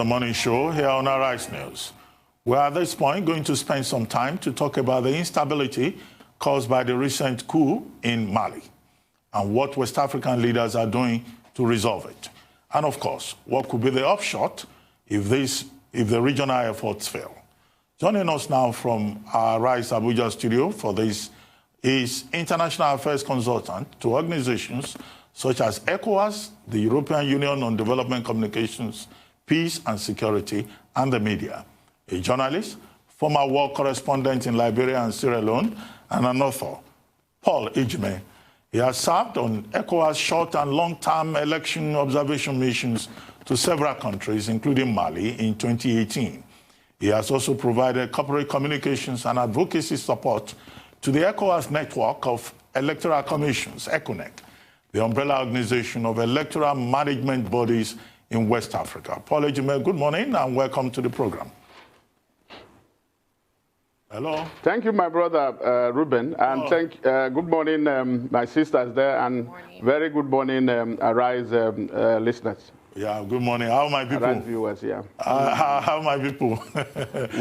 the morning show here on Arise News. We're at this point going to spend some time to talk about the instability caused by the recent coup in Mali and what West African leaders are doing to resolve it. And of course, what could be the upshot if the regional efforts fail. Joining us now from our Rise Abuja studio for this is international affairs consultant to organizations such as ECOWAS, the European Union on Development Communications, Peace and Security, and the media, a journalist, former war correspondent in Liberia and Sierra Leone, and an author, Paul Ejime. He has served on ECOWAS short and long-term election observation missions to several countries, including Mali, in 2018. He has also provided corporate communications and advocacy support to the ECOWAS network of electoral commissions, ECONEC, the umbrella organization of electoral management bodies in West Africa. Paul Ejime, good morning and welcome to the program. Hello. Thank you, my brother Ruben, and good morning, my sisters there, and very good morning, Arise listeners. Yeah, good morning. How are my people? Arise viewers, yeah. How are my people?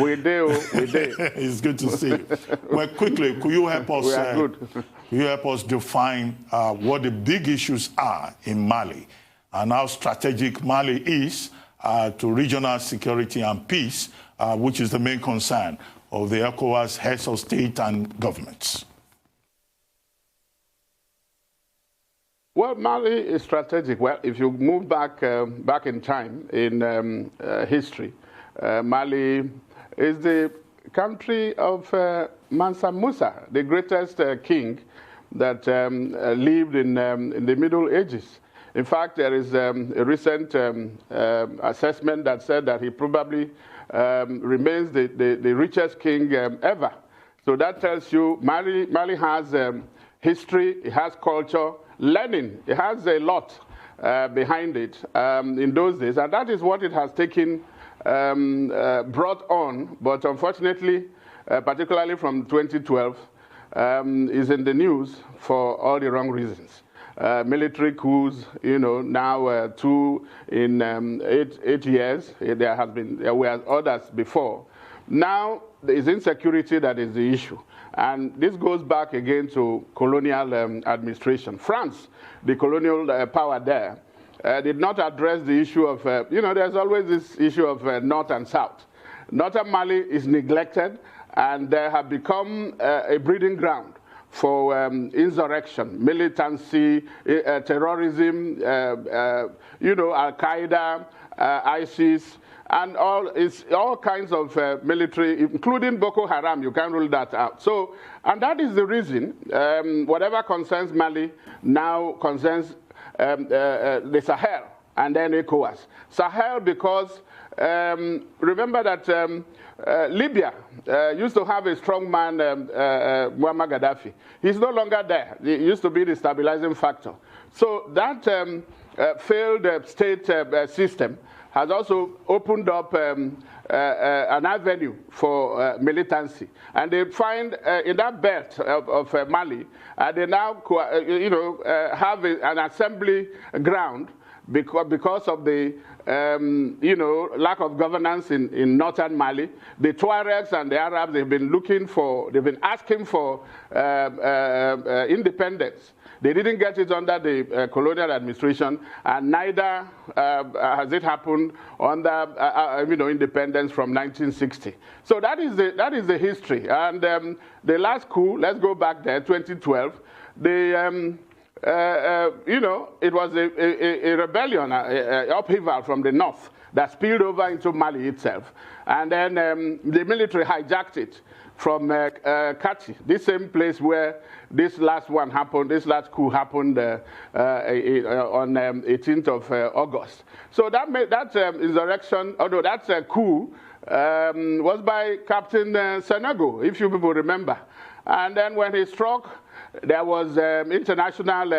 We do. It's good to see you. Well, quickly, could you help us? We are good. Could you help us define what the big issues are in Mali and how strategic Mali is to regional security and peace, which is the main concern of the ECOWAS heads of state and governments? Well, Mali is strategic. Well, if you move back in time in history, Mali is the country of Mansa Musa, the greatest king that lived in the Middle Ages. In fact, there is a recent assessment that said that he probably remains the richest king ever. So that tells you Mali has history, it has culture, learning. It has a lot behind it in those days, and that is what it has taken, brought on. But unfortunately, particularly from 2012, is in the news for all the wrong reasons. Military coups, now 2 in 8 years. There were others before. Now there is insecurity that is the issue. And this goes back again to colonial administration. France, the colonial power there, did not address the issue of, there's always this issue of North and South. Northern Mali is neglected, and they have become a breeding ground for insurrection, militancy, terrorism, Al-Qaeda, ISIS, and all kinds of military, including Boko Haram. You can't rule that out. So, and that is the reason whatever concerns Mali now concerns the Sahel and then ECOWAS. Sahel because remember that Libya used to have a strong man, Muammar Gaddafi. He's no longer there. He used to be the stabilizing factor. So that failed state system has also opened up an avenue for militancy. And they find in that belt of Mali, they now have an assembly ground because of the lack of governance in northern Mali. The Tuaregs and the Arabs, they've been asking for independence. They didn't get it under the colonial administration, and neither has it happened under independence from 1960. So that is the history. And the last coup, let's go back there, 2012. It was a rebellion, upheaval from the north that spilled over into Mali itself, and then the military hijacked it from Kati, this same place where this last coup happened on 18th of August. So that insurrection, although that coup was by Captain Senego, if you people remember. And then when he struck, there was international,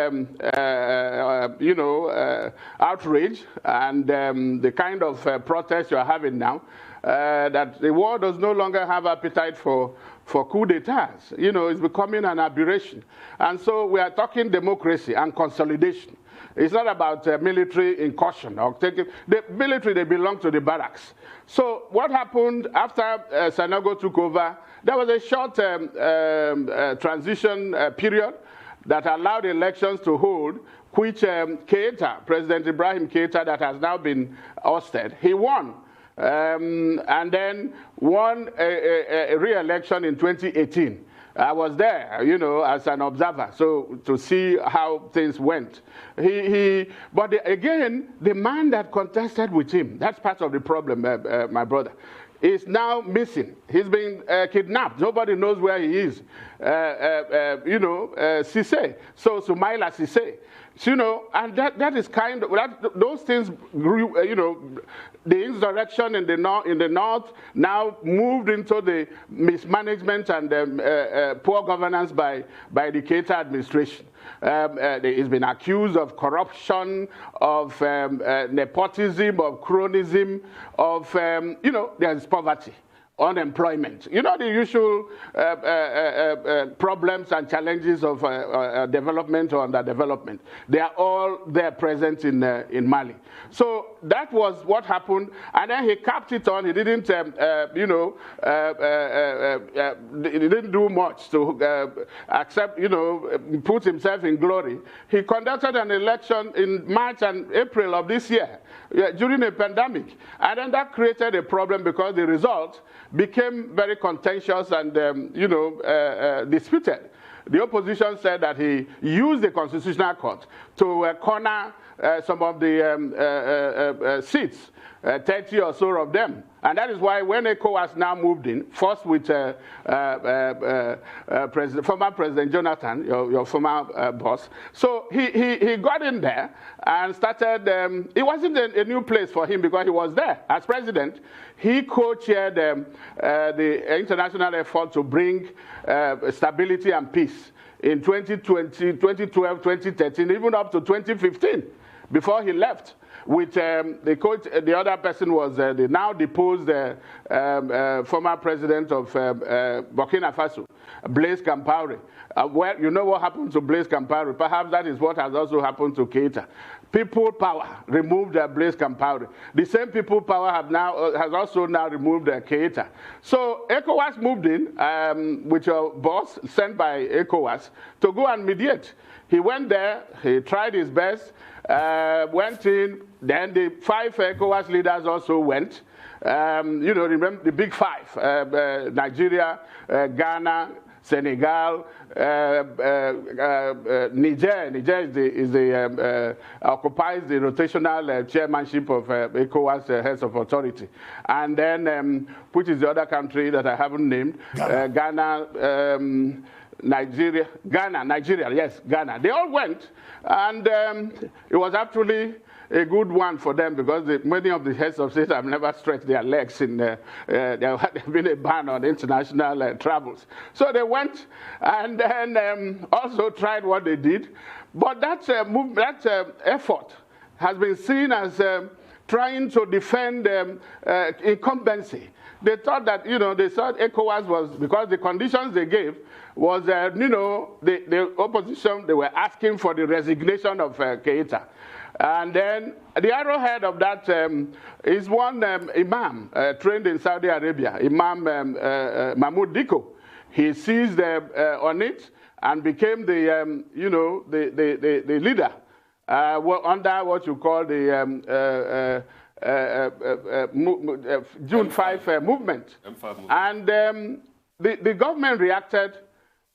outrage, and the kind of protest you are having now, that the world does no longer have appetite for coup d'etats. You know, it's becoming an aberration. And so we are talking democracy and consolidation. It's not about military incursion or taking the military. They belong to the barracks. So what happened after Sanogo took over? There was a short transition period that allowed elections to hold, which Keita, President Ibrahim Keita, that has now been ousted, he won. And then won a re-election in 2018. I was there, you know, as an observer, so to see how things went. But again, the man that contested with him, that's part of the problem, my brother, is now missing. He's been kidnapped. Nobody knows where he is. You know, Cisse, so Sumaila Cisse. So, you know, and that is kind of, those things grew, you know, the insurrection in the north now moved into the mismanagement and poor governance by the Keita administration. He's been accused of corruption, of nepotism, of cronyism, of, you know, there's poverty, unemployment. You know, the usual problems and challenges of development or underdevelopment. They are all there present in Mali. So that was what happened, and then he capped it on. He didn't, you know, he didn't do much to accept, you know, put himself in glory. He conducted an election in March and April of this year during a pandemic, and then that created a problem because the result became very contentious and, you know, disputed. The opposition said that he used the Constitutional Court to corner some of the seats, 30 or so of them. And that is why when ECOWAS now moved in, first with former President Jonathan, your former boss, so he got in there and started, it wasn't a new place for him because he was there as president. He co-chaired the international effort to bring stability and peace in 2020, 2012, 2013, even up to 2015, before he left. With the coach, the other person was the now deposed former president of Burkina Faso, Blaise Compaoré. Well, you know what happened to Blaise Compaoré. Perhaps that is what has also happened to Keita. People power removed Blaise Compaoré. The same people power has also now removed Keita. So ECOWAS moved in with your boss sent by ECOWAS to go and mediate. He went there. He tried his best. Went in, then the 5 ECOWAS leaders also went. You know, remember the big 5, Nigeria, Ghana, Senegal, Niger. Niger occupies the rotational chairmanship of ECOWAS Heads of Authority. And then, which is the other country that I haven't named, Ghana, Nigeria, yes, Ghana. They all went, and it was actually a good one for them because many of the heads of state have never stretched their legs in, there had been a ban on international travels. So they went and then also tried what they did. But that effort has been seen as trying to defend incumbency. They thought that, you know, they thought ECOWAS was, because the conditions they gave was, you know, the opposition, they were asking for the resignation of Keita. And then the arrowhead of that is one imam trained in Saudi Arabia, Imam Mahmoud Diko. He seized on it and became the, you know, the leader under what you call the June 5 movement. And the government reacted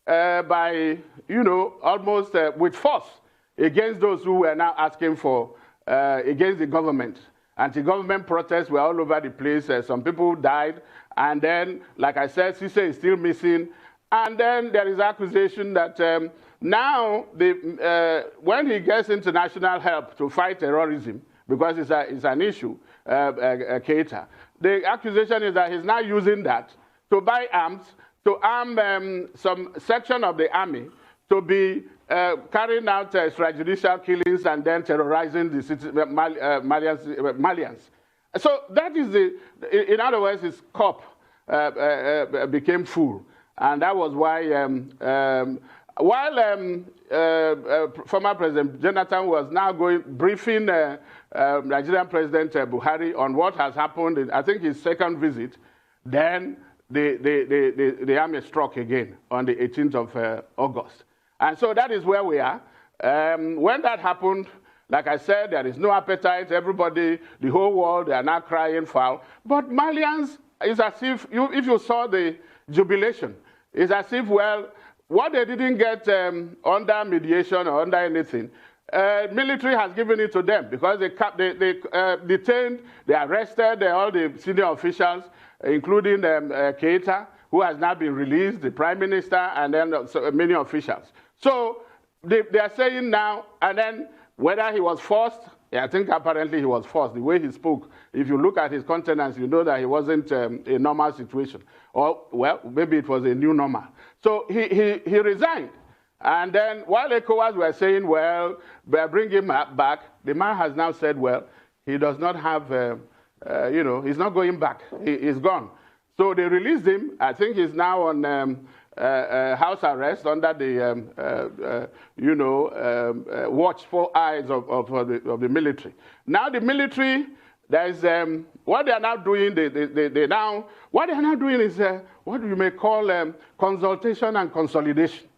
by, you know, almost with force against those who were now asking for, against the government. Anti-government protests were all over the place. Some people died. And then, like I said, Cisse is still missing. And then there is accusation that now, when he gets international help to fight terrorism, because it's an issue, Keita, the accusation is that he's now using that to buy arms, to arm some section of the army to be carrying out extrajudicial killings and then terrorizing the Malians. So that is in other words, his cup became full. And that was why, while former President Jonathan was now briefing Nigerian President Buhari on what has happened in, I think, his second visit, then the army struck again on the 18th of August. And so that is where we are. When that happened, like I said, there is no appetite. Everybody, the whole world, they are now crying foul. But Malians, it's as if you saw the jubilation, it's as if, well, what they didn't get under mediation or under anything, military has given it to them because they detained, they arrested all the senior officials, including Keita, who has now been released, the Prime Minister, and then many officials. So they are saying now, and then whether he was forced, I think apparently he was forced. The way he spoke, if you look at his countenance, you know that he wasn't a normal situation. Or, well, maybe it was a new normal. So he resigned. And then while ECOWAS were saying, well, we'll bring him back, the man has now said, well, he does not have, he's not going back. He's gone. So they released him. I think he's now on house arrest under the, watchful eyes of the military. Now the military, there's what they are now doing. What they are now doing is what you may call consultation and consolidation,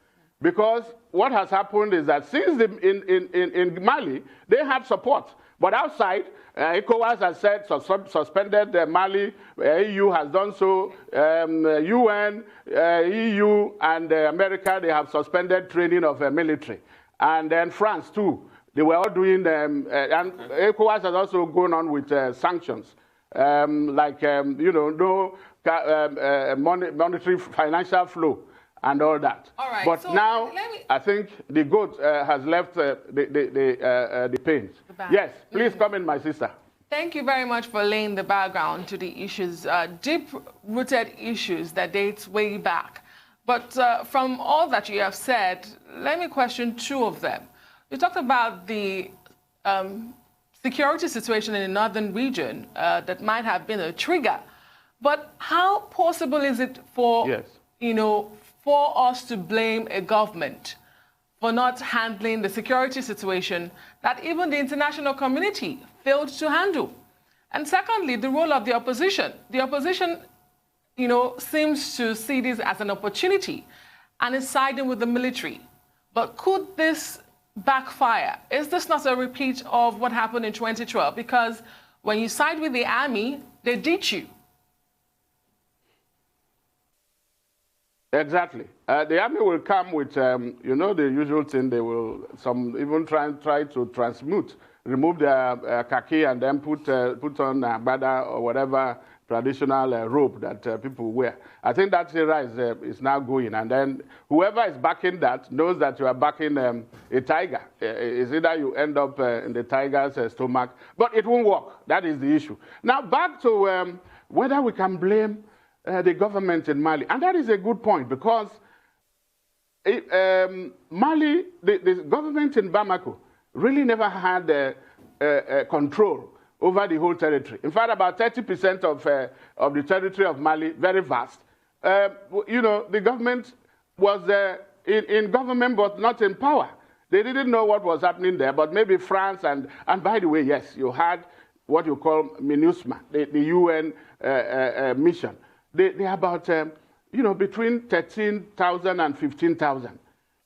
because what has happened is that since in Mali they have support, but outside ECOWAS has said suspended Mali, EU has done so, UN, EU, and America, they have suspended training of military, and then France too. They were all doing, and ECOWAS has also gone on with sanctions, no monetary financial flow and all that. All right, but so now I think the goat has left the pains. Yes, please come in, my sister. Thank you very much for laying the background to the issues, deep-rooted issues that date way back. But from all that you have said, let me question two of them. You talked about the security situation in the northern region that might have been a trigger. But how possible is it for, for us to blame a government for not handling the security situation that even the international community failed to handle? And secondly, the role of the opposition. The opposition, seems to see this as an opportunity and is siding with the military. But could this backfire? Is this not a repeat of what happened in 2012? Because when you side with the army, they ditch you. Exactly. The army will come with, the usual thing. They will even try to transmute, remove their khaki and then put on bada or whatever traditional robe that people wear. I think that era is now going, and then whoever is backing that knows that you are backing a tiger. It's either you end up in the tiger's stomach, but it won't work. That is the issue. Now back to whether we can blame the government in Mali. And that is a good point, because Mali, the government in Bamako really never had control over the whole territory. In fact, about 30% of the territory of Mali, very vast. The government was in government but not in power. They didn't know what was happening there, but maybe France and by the way, yes, you had what you call MINUSMA, the UN mission. They are about, between 13,000 and 15,000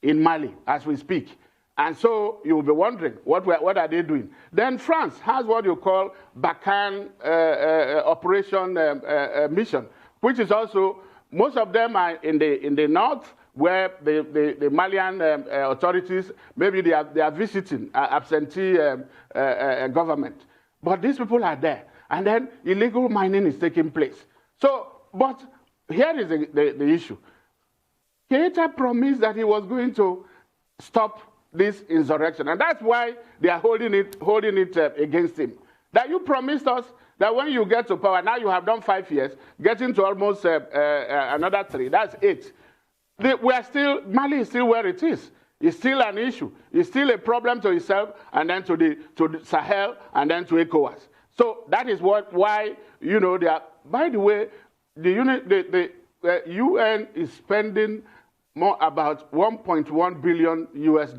in Mali as we speak. And so you'll be wondering, what are they doing? Then France has what you call Barkhane Operation Mission, which is also, most of them are in the north, where the Malian authorities, maybe they are visiting absentee government. But these people are there. And then illegal mining is taking place. So, but here is the issue. Keita promised that he was going to stop this insurrection, and that's why they are holding it against him. That you promised us that when you get to power, now you have done 5 years, getting to almost another 3, that's 8. Mali is still where it is. It's still an issue. It's still a problem to itself, and then to the Sahel, and then to ECOWAS. So that is why they are. By the way, the UN is spending about $1.1 billion US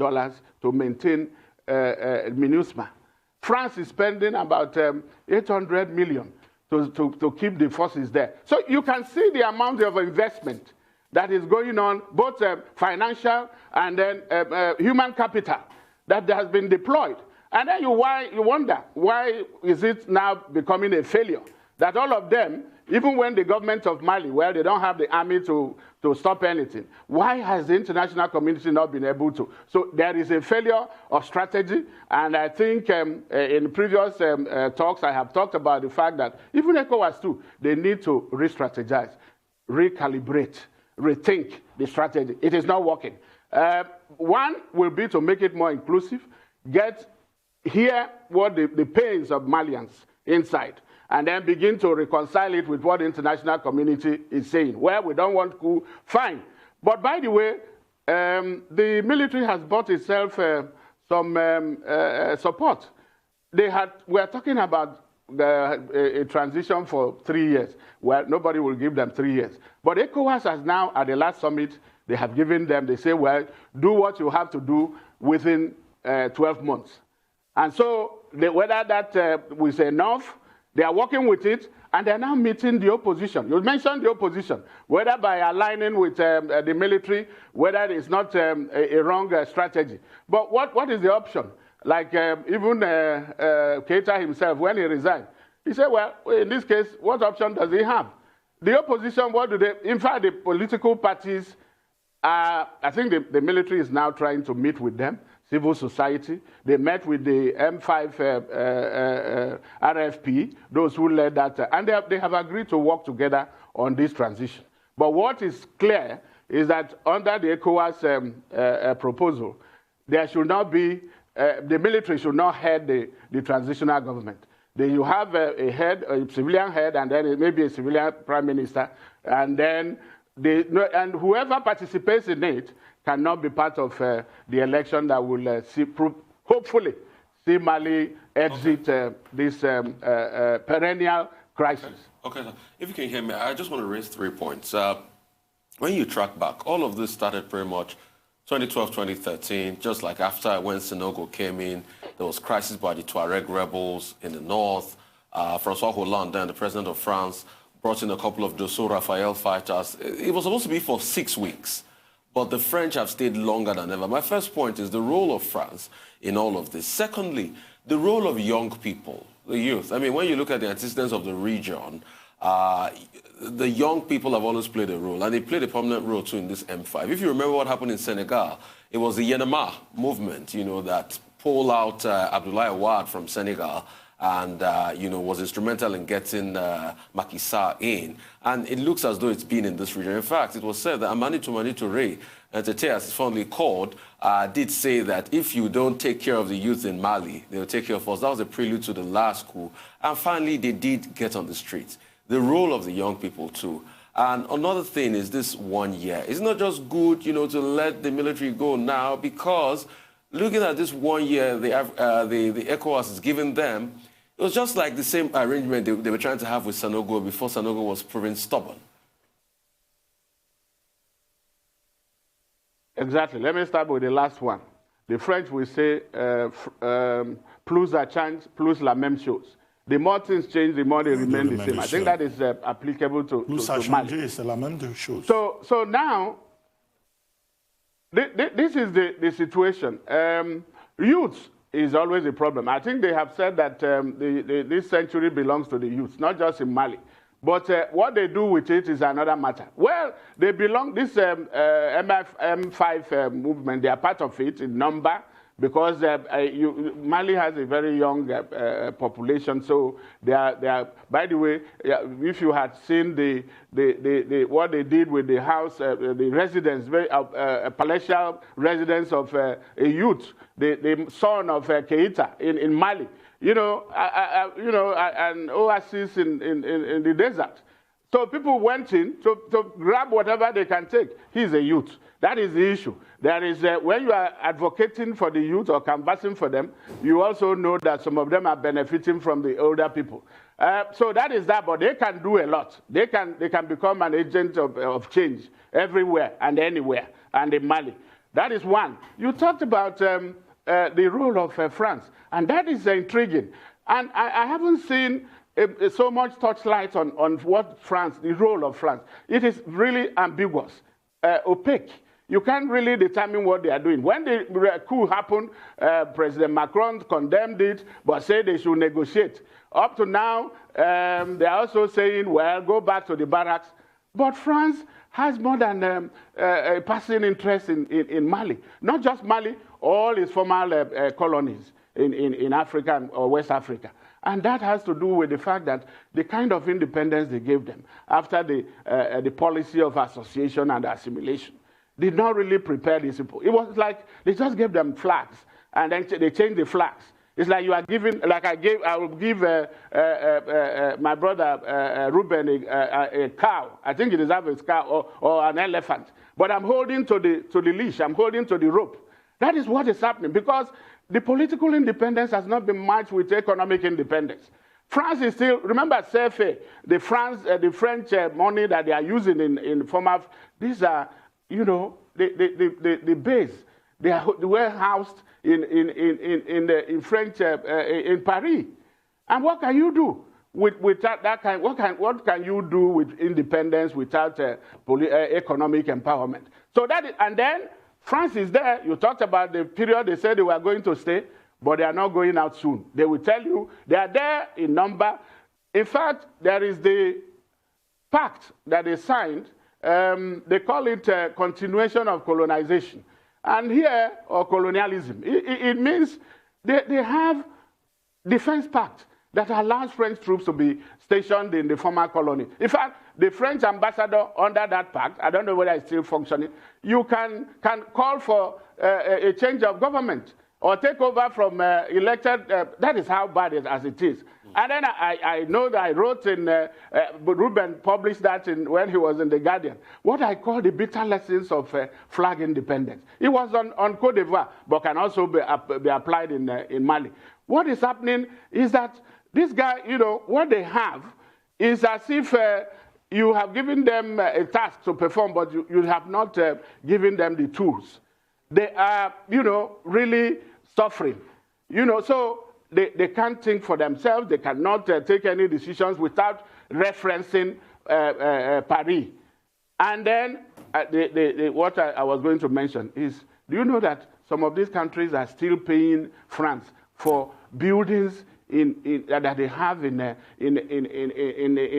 to maintain MINUSMA. France is spending about 800 million to keep the forces there. So you can see the amount of investment that is going on, both financial and then human capital that has been deployed. And then you wonder, why is it now becoming a failure? That all of them, even when the government of Mali, well, they don't have the army to stop anything, why has the international community not been able to? So there is a failure of strategy, and I think in previous talks I have talked about the fact that even ECOWAS too, they need to re-strategize, recalibrate, rethink the strategy. It is not working. One will be to make it more inclusive, hear what the pains of Malians inside, and then begin to reconcile it with what the international community is saying. Well, we don't want coup, fine. But by the way, the military has bought itself some support. We are talking about a transition for 3 years. Well, nobody will give them 3 years. But ECOWAS has now, at the last summit, they have given them, they say, well, do what you have to do within 12 months. And so whether that was enough, they are working with it, and they're now meeting the opposition. You mentioned the opposition, whether by aligning with the military, whether it's not a wrong strategy. But what is the option? Like even Keita himself, when he resigned, he said, well, in this case, what option does he have? The opposition, what do they, in fact, the political parties, I think the military is now trying to meet with them, civil society. They met with the M5 RFP, those who led that, and they have agreed to work together on this transition. But what is clear is that under the ECOWAS proposal, there should not be, the military should not head the transitional government. You have a head, a civilian head, and then maybe a civilian prime minister, and then and whoever participates in it cannot be part of the election that will hopefully see Mali exit this perennial crisis. Okay, if you can hear me, I just want to raise 3 points. When you track back, all of this started pretty much 2012, 2013, just like after when Senegal came in, there was crisis by the Tuareg rebels in the north. François Hollande, then the president of France, brought in a couple of Dassault Raphael fighters. It was supposed to be for 6 weeks, but the French have stayed longer than ever. My first point is the role of France in all of this. Secondly, the role of young people, the youth. I mean, when you look at the antecedents of the region, the young people have always played a role, and they played a prominent role too in this M5. If you remember what happened in Senegal, it was the Yenema movement, you know, that pulled out Abdoulaye Wade from Senegal, and you know, was instrumental in getting Macky Sall in. And it looks as though it's been in this region. In fact, it was said that Amani Touré, Tete, as it's fondly called, did say that if you don't take care of the youth in Mali, they'll take care of us. That was a prelude to the last coup. And finally, they did get on the streets. The role of the young people, too. And another thing is this 1 year. It's not just good, you know, to let the military go now, because looking at this 1 year, the ECOWAS is giving them, it was just like the same arrangement they were trying to have with Sanogo before Sanogo was proven stubborn. Exactly. Let me start with the last one. The French will say, plus ça change, plus la même chose. The more things change, the more they remain the same. I think that is applicable to Mali. So now, this is the situation. Youth is always a problem. I think they have said that this century belongs to the youth, not just in Mali. But what they do with it is another matter. Well, they belong, this M5 movement, they are part of it in number, because Mali has a very young population, so they are. By the way, if you had seen what they did with the house, the residence, palatial residence of a youth, the son of Keita in Mali, you know, an oasis in the desert. So people went in to grab whatever they can take. He's a youth. That is the issue. There is when you are advocating for the youth or canvassing for them, you also know that some of them are benefiting from the older people. So that is that, but they can do a lot. They can become an agent of change everywhere and anywhere, and in Mali. That is one. You talked about the role of France, and that is intriguing. And I haven't seen so much touchlight on what France, the role of France. It is really ambiguous, opaque. You can't really determine what they are doing. When the coup happened, President Macron condemned it, but said they should negotiate. Up to now, they are also saying, well, go back to the barracks. But France has more than a passing interest in Mali. Not just Mali, all its former colonies in Africa or West Africa. And that has to do with the fact that the kind of independence they gave them after the policy of association and assimilation did not really prepare these people. It was like they just gave them flags, and then they changed the flags. It's like you are giving, like I will give my brother Ruben a cow. I think it is a cow or an elephant. But I'm holding to the leash. I'm holding to the rope. That is what is happening, because the political independence has not been matched with economic independence. France is still, remember CFA, the French money that they are using in the form of, these are, you know, the base. They were housed in French, in Paris. And what can you do with that kind? What can you do with independence without economic empowerment? So that, and then France is there. You talked about the period they said they were going to stay, but they are not going out soon. They will tell you they are there in number. In fact, there is the pact that they signed. They call it continuation of colonization. And here, or colonialism, it means they have defense pact that allows French troops to be stationed in the former colony. In fact, the French ambassador under that pact, I don't know whether it's still functioning, you can call for a change of government or take over from elected, that is how bad as it is. And then I know that I wrote in, Ruben published that when he was in The Guardian, what I call the bitter lessons of flag independence. It was on Côte d'Ivoire, but can also be applied in Mali. What is happening is that this guy, you know, what they have is as if you have given them a task to perform, but you have not given them the tools. They are, you know, really suffering. You know, so they can't think for themselves. They cannot take any decisions without referencing Paris. And then what I was going to mention is, do you know that some of these countries are still paying France for buildings that they have in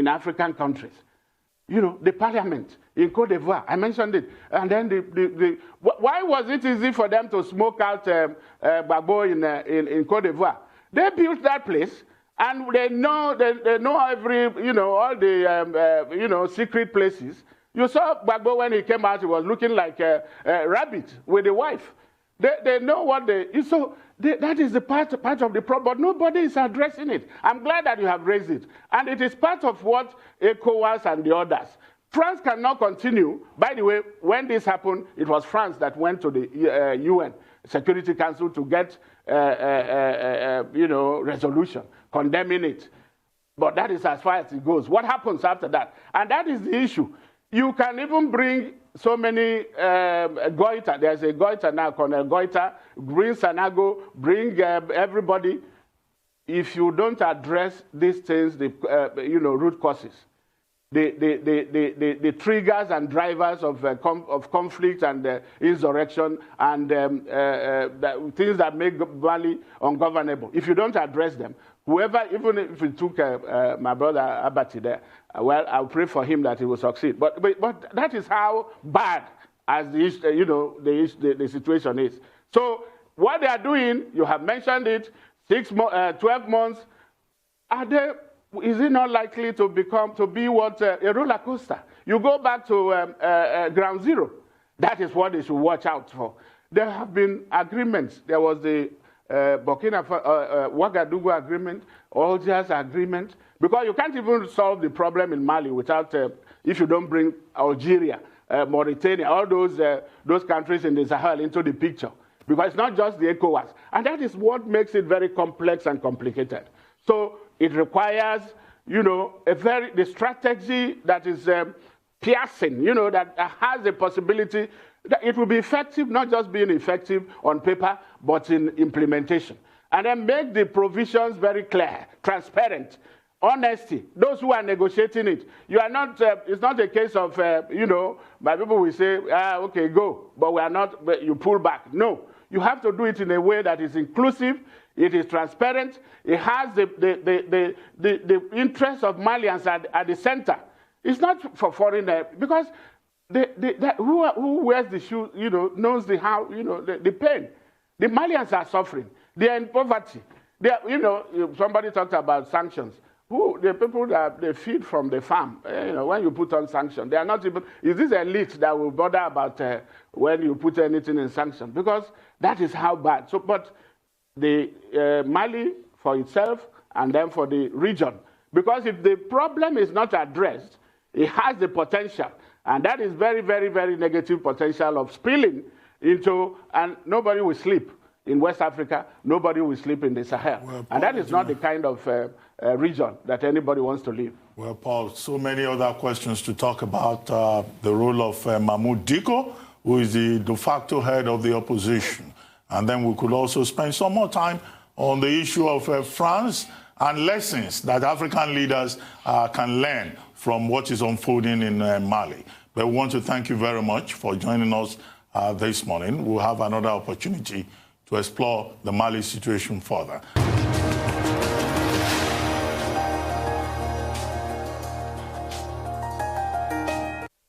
African countries? You know, the parliament in Côte d'Ivoire, I mentioned it. And then why was it easy for them to smoke out Gbagbo in Côte d'Ivoire? They built that place, and they know every, you know, all the, you know, secret places. You saw Gbagbo when he came out, he was looking like a rabbit with a wife. They know what so that is the part of the problem, but nobody is addressing it. I'm glad that you have raised it. And it is part of what ECOWAS and the others. France cannot continue. By the way, when this happened, it was France that went to the UN Security Council to get, you know, resolution condemning it. But that is as far as it goes. What happens after that? And that is the issue. You can even bring so many Goita. There's a Goita now, Colonel Goita. Bring Sanago, bring everybody. If you don't address these things, you know, root causes, the triggers and drivers of conflict and insurrection and things that make Mali ungovernable. If you don't address them, whoever, even if it took my brother Abati there, well, I'll pray for him that he will succeed. But that is how bad as you know, the situation is. So what they are doing, you have mentioned it, 12 months. Is it not likely to be what a roller coaster? You go back to ground zero. That is what they should watch out for. There have been agreements. There was the Ouagadougou agreement, Algiers agreement, because you can't even solve the problem in Mali without, if you don't bring Algeria, Mauritania, all those countries in the Sahel into the picture. Because it's not just the ECOWAS. And that is what makes it very complex and complicated. So it requires, the strategy that is piercing, that has the possibility that it will be effective, not just being effective on paper, but in implementation. And then make the provisions very clear, transparent, honesty. Those who are negotiating it, you are not. It's not a case of my people will say, okay, go, but we are not. But you pull back. No, you have to do it in a way that is inclusive. It is transparent. It has the interests of Malians at the center. It's not for foreigners because who wears the shoe, knows the pain. The Malians are suffering. They are in poverty. Somebody talked about sanctions. The people that they feed from the farm, when you put on sanctions, they are not even, is this elite that will bother about when you put anything in sanctions? Because that is how bad. So, but the Mali for itself and then for the region. Because if the problem is not addressed, it has the potential, and that is very, very, very negative potential of spilling into, and nobody will sleep in West Africa, nobody will sleep in the Sahel. Well, and that is not the kind of region that anybody wants to live. Well, Paul, so many other questions to talk about the role of Mahmoud Dicko, who is the de facto head of the opposition. And then we could also spend some more time on the issue of France and lessons that African leaders can learn from what is unfolding in Mali. But we want to thank you very much for joining us this morning. We'll have another opportunity to explore the Mali situation further.